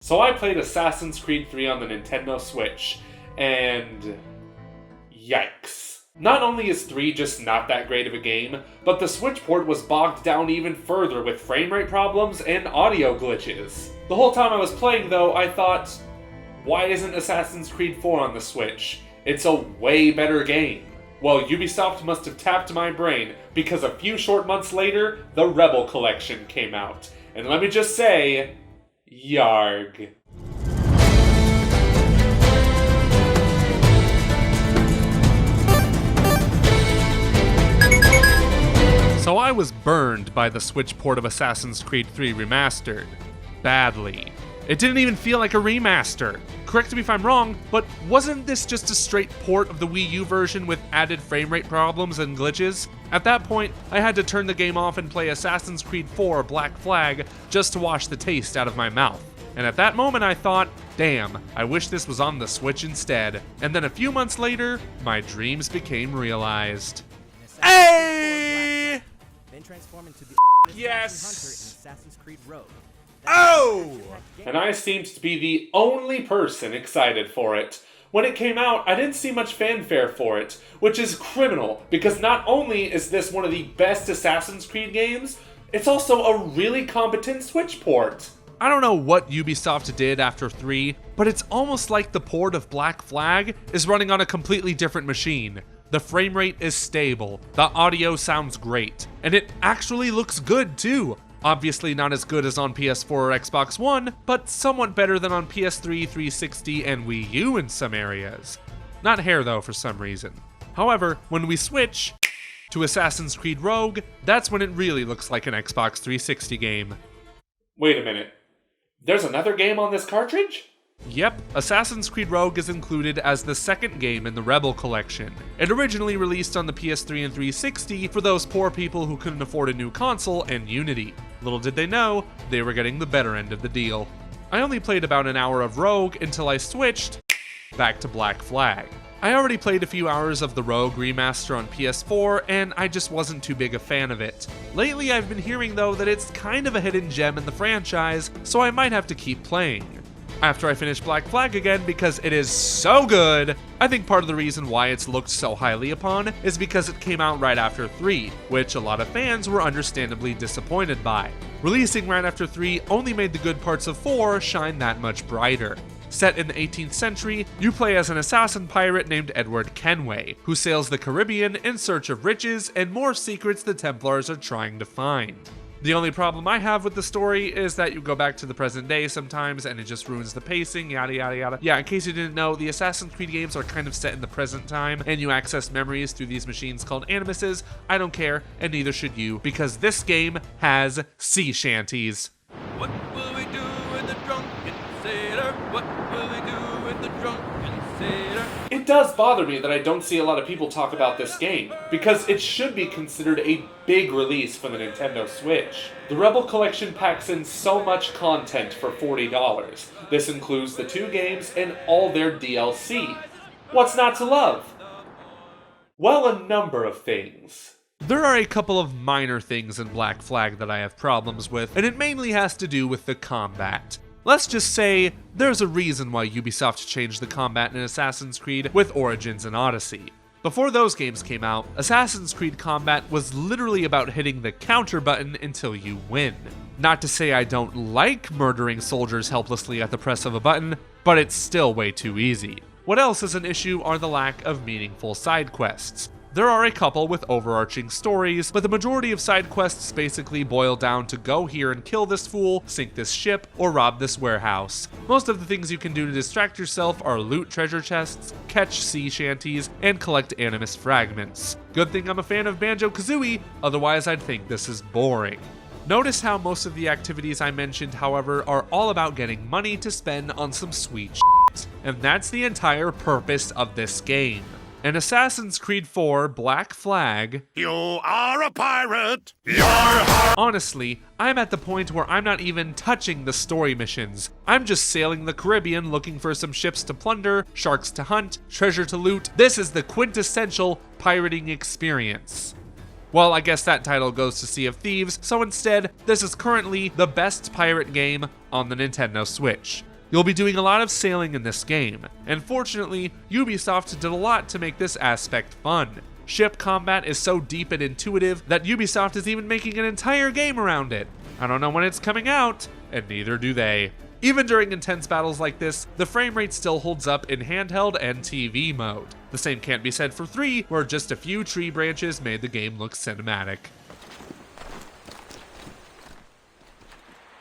So I played Assassin's Creed 3 on the Nintendo Switch, and yikes. Not only is 3 just not that great of a game, but the Switch port was bogged down even further with frame rate problems and audio glitches. The whole time I was playing though, I thought, why isn't Assassin's Creed 4 on the Switch? It's a way better game. Well, Ubisoft must have tapped my brain, because a few short months later, the Rebel Collection came out. And let me just say, yarg. So I was burned by the Switch port of Assassin's Creed 3 Remastered. Badly. It didn't even feel like a remaster. Correct me if I'm wrong, but wasn't this just a straight port of the Wii U version with added frame rate problems and glitches? At that point, I had to turn the game off and play Assassin's Creed 4 Black Flag just to wash the taste out of my mouth. And at that moment I thought, damn, I wish this was on the Switch instead. And then a few months later, my dreams became realized. Hey! Then transform into the yes! hunter in Assassin's Creed Rogue. Oh! And I seemed to be the only person excited for it. When it came out, I didn't see much fanfare for it, which is criminal, because not only is this one of the best Assassin's Creed games, it's also a really competent Switch port. I don't know what Ubisoft did after 3, but it's almost like the port of Black Flag is running on a completely different machine. The frame rate is stable, the audio sounds great, and it actually looks good too. Obviously not as good as on PS4 or Xbox One, but somewhat better than on PS3, 360, and Wii U in some areas. Not hair though, for some reason. However, when we switch to Assassin's Creed Rogue, that's when it really looks like an Xbox 360 game. Wait a minute. There's another game on this cartridge? Yep, Assassin's Creed Rogue is included as the second game in the Rebel Collection. It originally released on the PS3 and 360 for those poor people who couldn't afford a new console and Unity. Little did they know, they were getting the better end of the deal. I only played about an hour of Rogue until I switched back to Black Flag. I already played a few hours of the Rogue remaster on PS4, and I just wasn't too big a fan of it. Lately I've been hearing though that it's kind of a hidden gem in the franchise, so I might have to keep playing. After I finish Black Flag again because it is so good. I think part of the reason why it's looked so highly upon is because it came out right after 3, which a lot of fans were understandably disappointed by. Releasing right after 3 only made the good parts of 4 shine that much brighter. Set in the 18th century, you play as an assassin pirate named Edward Kenway, who sails the Caribbean in search of riches and more secrets the Templars are trying to find. The only problem I have with the story is that you go back to the present day sometimes and it just ruins the pacing, yada yada yada. Yeah, in case you didn't know, the Assassin's Creed games are kind of set in the present time, and you access memories through these machines called animuses. I don't care, and neither should you, because this game has sea shanties. What will we do with the drunken sailor? What will we do with the drunken sailor? It does bother me that I don't see a lot of people talk about this game, because it should be considered a big release for the Nintendo Switch. The Rebel Collection packs in so much content for $40. This includes the 2 games and all their DLC. What's not to love? Well, a number of things. There are a couple of minor things in Black Flag that I have problems with, and it mainly has to do with the combat. Let's just say, there's a reason why Ubisoft changed the combat in Assassin's Creed with Origins and Odyssey. Before those games came out, Assassin's Creed combat was literally about hitting the counter button until you win. Not to say I don't like murdering soldiers helplessly at the press of a button, but it's still way too easy. What else is an issue are the lack of meaningful side quests. There are a couple with overarching stories, but the majority of side quests basically boil down to go here and kill this fool, sink this ship, or rob this warehouse. Most of the things you can do to distract yourself are loot treasure chests, catch sea shanties, and collect animus fragments. Good thing I'm a fan of Banjo-Kazooie, otherwise I'd think this is boring. Notice how most of the activities I mentioned, however, are all about getting money to spend on some sweet shit, and that's the entire purpose of this game. In Assassin's Creed 4 Black Flag, You are a pirate! honestly, I'm at the point where I'm not even touching the story missions. I'm just sailing the Caribbean looking for some ships to plunder, sharks to hunt, treasure to loot. This is the quintessential pirating experience. Well, I guess that title goes to Sea of Thieves, so instead, this is currently the best pirate game on the Nintendo Switch. You'll be doing a lot of sailing in this game, and fortunately, Ubisoft did a lot to make this aspect fun. Ship combat is so deep and intuitive that Ubisoft is even making an entire game around it. I don't know when it's coming out, and neither do they. Even during intense battles like this, the frame rate still holds up in handheld and TV mode. The same can't be said for 3, where just a few tree branches made the game look cinematic.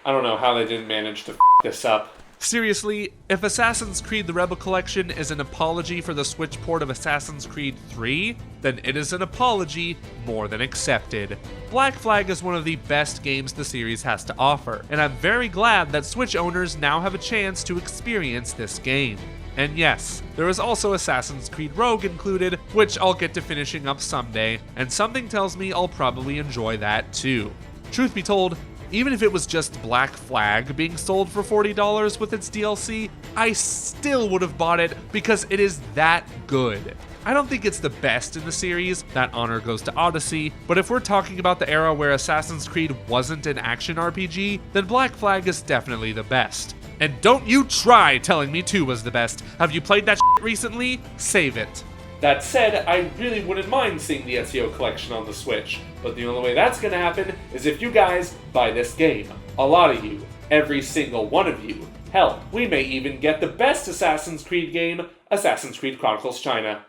I don't know how they didn't manage to f this up. Seriously, if Assassin's Creed The Rebel Collection is an apology for the Switch port of Assassin's Creed 3, then it is an apology more than accepted. Black Flag is one of the best games the series has to offer, and I'm very glad that Switch owners now have a chance to experience this game. And yes, there is also Assassin's Creed Rogue included, which I'll get to finishing up someday, and something tells me I'll probably enjoy that too. Truth be told, even if it was just Black Flag being sold for $40 with its DLC, I still would have bought it because it is that good. I don't think it's the best in the series, that honor goes to Odyssey, but if we're talking about the era where Assassin's Creed wasn't an action RPG, then Black Flag is definitely the best. And don't you try telling me 2 was the best. Have you played that shit recently? Save it. That said, I really wouldn't mind seeing the SEO collection on the Switch, but the only way that's gonna happen is if you guys buy this game. A lot of you. Every single one of you. Hell, we may even get the best Assassin's Creed game, Assassin's Creed Chronicles China.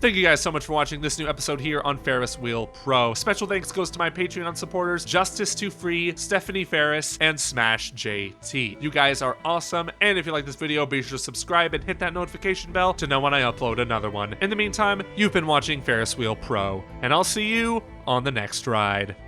Thank you guys so much for watching this new episode here on ferrisWheelPro. Special thanks goes to my Patreon supporters, Justice to Free, Stephanie Ferris, and Smash JT. You guys are awesome, and if you like this video, be sure to subscribe and hit that notification bell to know when I upload another one. In the meantime, you've been watching ferrisWheelPro, and I'll see you on the next ride.